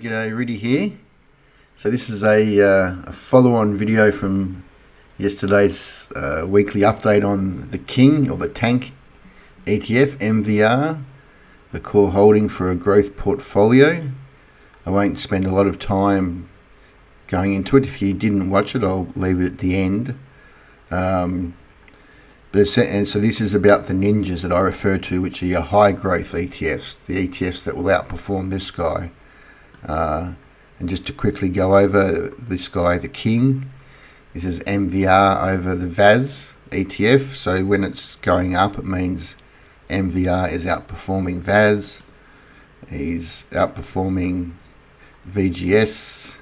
G'day, Rudy here. So this is a follow-on video from yesterday's weekly update on the King or the Tank ETF, MVR, the core holding for a growth portfolio. I won't spend a lot of time going into it. If you didn't watch it, I'll leave it at the end. And so this is about the ninjas that I refer to, which are your high growth ETFs, the ETFs that will outperform this guy. And just to quickly go over this guy, the King, this is MVR over the VAS ETF. So when it's going up, it means MVR is outperforming VAS. He's outperforming VGS.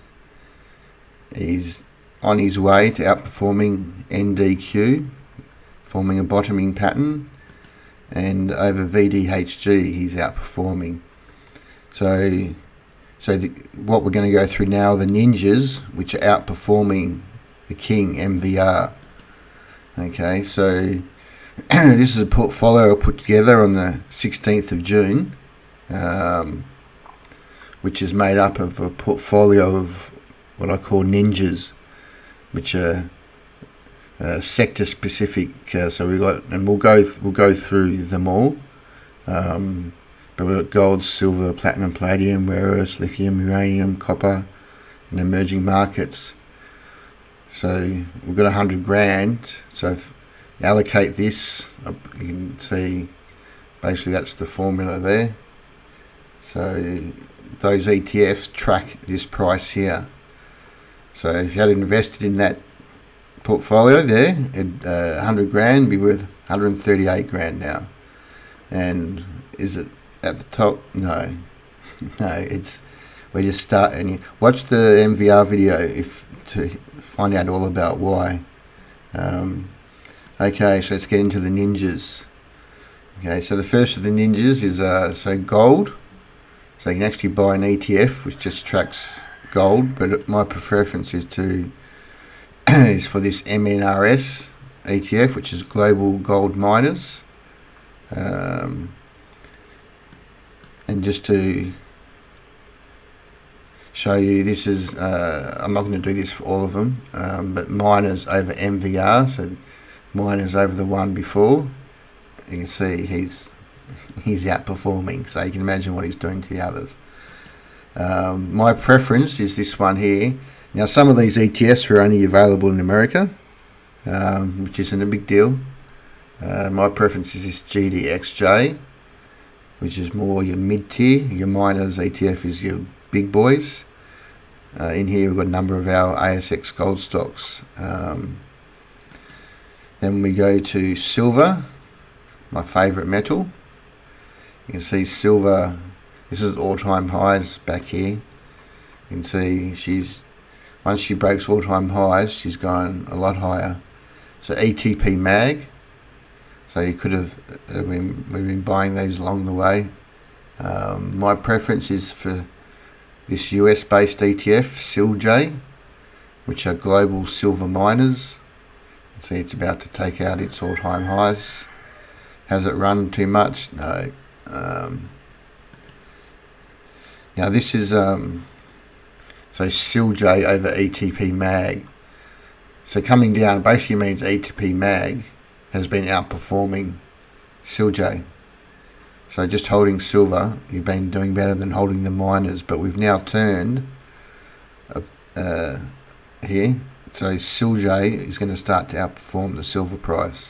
He's on his way to outperforming NDQ, forming a bottoming pattern, and over VDHG he's outperforming. So what we're going to go through now are the ninjas, which are outperforming the King MVR. Okay, so this is a portfolio I put together on the 16th of June, which is made up of a portfolio of what I call ninjas, which are sector specific. So we've got, and we'll go through them all. But we've got gold, silver, platinum, palladium, rare earths, lithium, uranium, copper, and emerging markets. So we've got 100 grand. So if you allocate this, you can see basically that's the formula there. So those ETFs track this price here. So if you had invested in that portfolio there, 100 grand be worth 138 grand now. And is it at the top? No, it's, we just start, and you watch the MVR video to find out all about why. Okay, so let's get into the ninjas. Okay, so the first of the ninjas is so gold. So you can actually buy an ETF which just tracks gold, but my preference is for this MNRS ETF, which is Global Gold Miners. And just to show you, this is, I'm not going to do this for all of them, but miners over MVR, so miners over the one before. You can see he's outperforming, so you can imagine what he's doing to the others. My preference is this one here. Now some of these ETFs are only available in America, which isn't a big deal. My preference is this GDXJ, which is more your mid-tier. Your miners ETF is your big boys. In here we've got a number of our ASX gold stocks. Then we go to silver, my favourite metal. You can see silver, this is all-time highs back here. You can see once she breaks all-time highs, she's going a lot higher. So ETP MAG. So you could have, we've been buying these along the way. My preference is for this US-based ETF, SILJ, which are global silver miners. See, it's about to take out its all-time highs. Has it run too much? No. Now this is so SILJ over ETP MAG. So coming down basically means ETP MAG has been outperforming SILJ. So just holding silver, you've been doing better than holding the miners, but we've now turned here. So SILJ is going to start to outperform the silver price.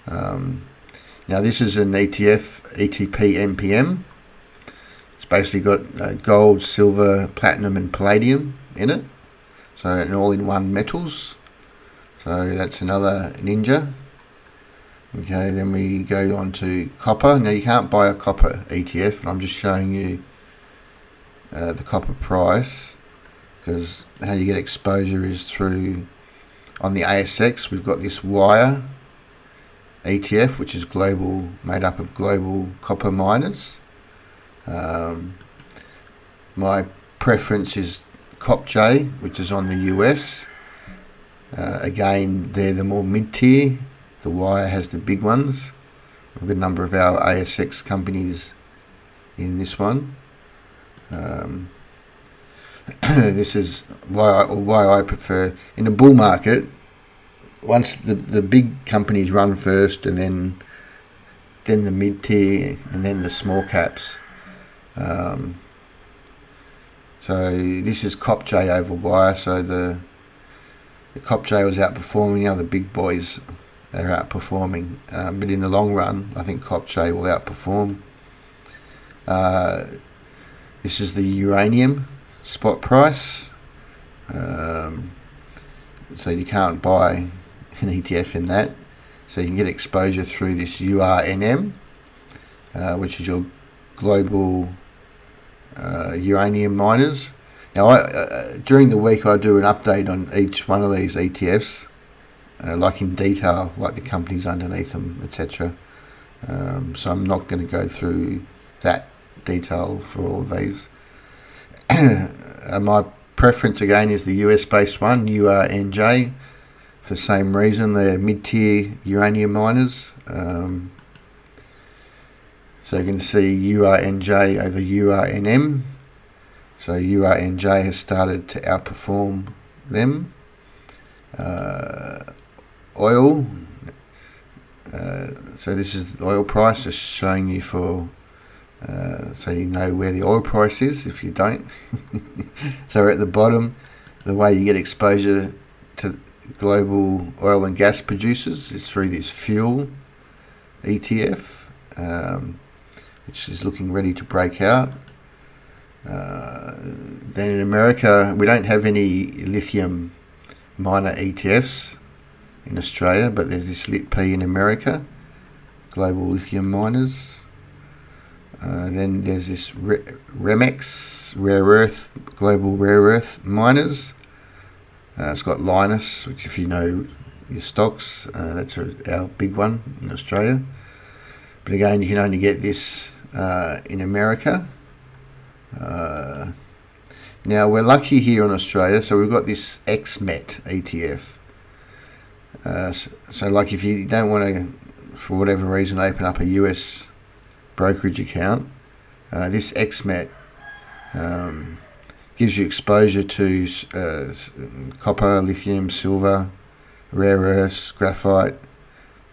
Now this is an ETF, ETP MPM. It's basically got gold, silver, platinum and palladium in it. So an all-in-one metals. So that's another ninja. Okay, then we go on to copper. Now you can't buy a copper ETF, but I'm just showing you the copper price, because how you get exposure is through, on the ASX we've got this wire ETF, which is global, made up of global copper miners. My preference is COPJ, which is on the US. Again, they're the more mid-tier. The wire has the big ones. We've got a number of our ASX companies in this one. This is why I prefer in a bull market. Once the big companies run first, and then the mid tier, and then the small caps. So this is CopJ over wire. So the CopJ was outperforming. The big boys are outperforming, but in the long run, I think CopJ will outperform. This is the uranium spot price. So you can't buy an ETF in that. So you can get exposure through this URNM, which is your global uranium miners. Now, during the week, I do an update on each one of these ETFs, like in detail, like the companies underneath them, etc. So I'm not going to go through that detail for all of these. My preference again is the US-based one, URNJ. For the same reason, they're mid-tier uranium miners. So you can see URNJ over URNM. So URNJ has started to outperform them. Oil. So this is the oil price, just showing you for so you know where the oil price is if you don't. So we're at the bottom. The way you get exposure to global oil and gas producers is through this fuel ETF, which is looking ready to break out. Then in America, we don't have any lithium miner ETFs in Australia, but there's this LitP in America, global lithium miners. Then there's this Remex, global rare earth miners. It's got Linus, which if you know your stocks, that's our big one in Australia. But again, you can only get this in America. Now we're lucky here in Australia, so we've got this XMET ETF. So like if you don't want to, for whatever reason, open up a US brokerage account, this XMET gives you exposure to copper, lithium, silver, rare earths, graphite,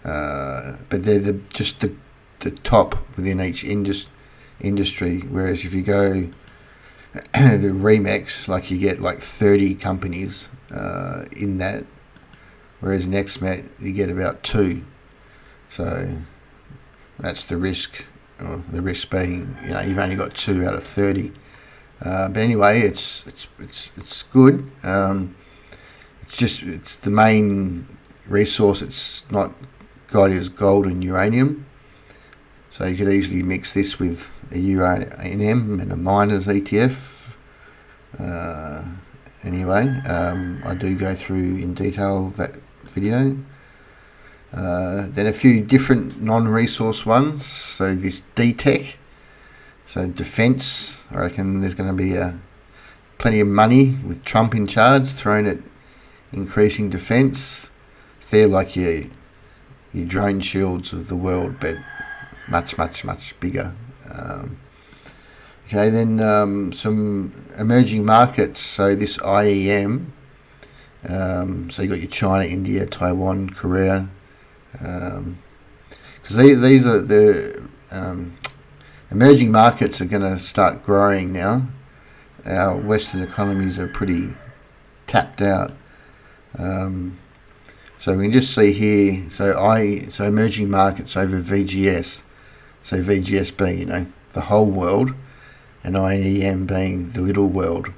but they're just the top within each industry. Whereas if you go the Remex, like you get like 30 companies in that, whereas in XMET you get about 2. So that's the risk. The risk being, you've only got 2 out of 30. But anyway, it's good. It's the main resource. It's not got is gold and uranium. So you could easily mix this with a URNM and a miners ETF. Anyway, I do go through in detail that video. Then a few different non-resource ones. So this DTech, so defence. I reckon there's going to be plenty of money with Trump in charge thrown at increasing defence. They're like your drone shields of the world, but much bigger. Okay, then some emerging markets. So this IEM. So you got your China, India, Taiwan, Korea. Because these are the emerging markets are going to start growing now. Our Western economies are pretty tapped out. So we can just see here. So emerging markets over VGS. So VGS being the whole world, and IEM being the little world.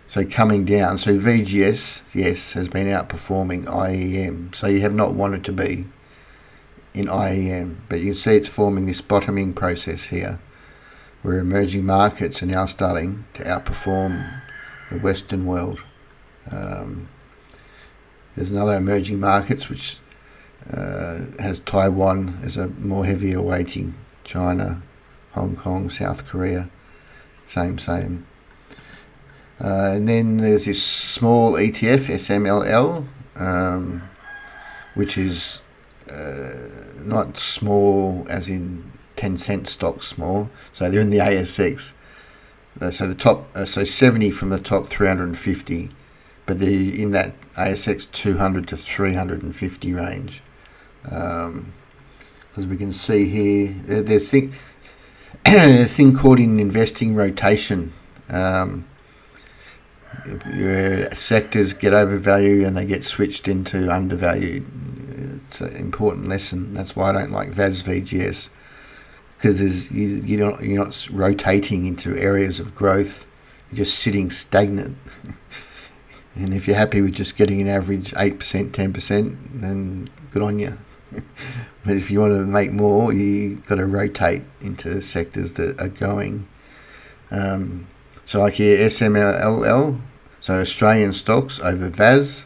So coming down, so VGS, yes, has been outperforming IEM. So you have not wanted to be in IEM, but you can see it's forming this bottoming process here, where emerging markets are now starting to outperform the Western world. There's another emerging markets which has Taiwan as a more heavier weighting, China, Hong Kong, South Korea, same. And then there's this small ETF, SMLL, which is not small as in 10-cent stock small. So they're in the ASX. So the top, so 70 from the top 350, but in that ASX 200 to 350 range. Because we can see here, there's a thing called in investing rotation. Your sectors get overvalued and they get switched into undervalued. It's an important lesson. That's why I don't like VAS VGS, because you're not rotating into areas of growth. You're just sitting stagnant. And if you're happy with just getting an average 8%, 10%, then good on you. But if you want to make more, you got to rotate into sectors that are going. So like here, SMLL, so Australian stocks over VAS.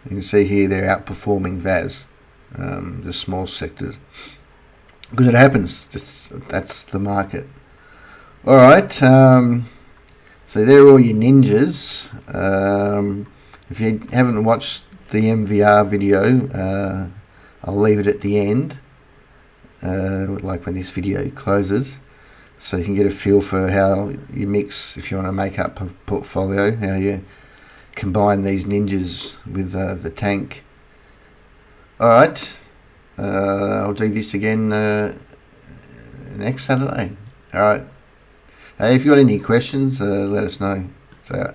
You can see here they're outperforming VAS, the small sectors. Because it happens, that's the market. Alright, so they're all your ninjas. If you haven't watched the MVR video, I'll leave it at the end, like when this video closes, so you can get a feel for how you mix, if you want to make up a portfolio, how you combine these ninjas with the tank. Alright, I'll do this again next Saturday. Alright, if you've got any questions, let us know. So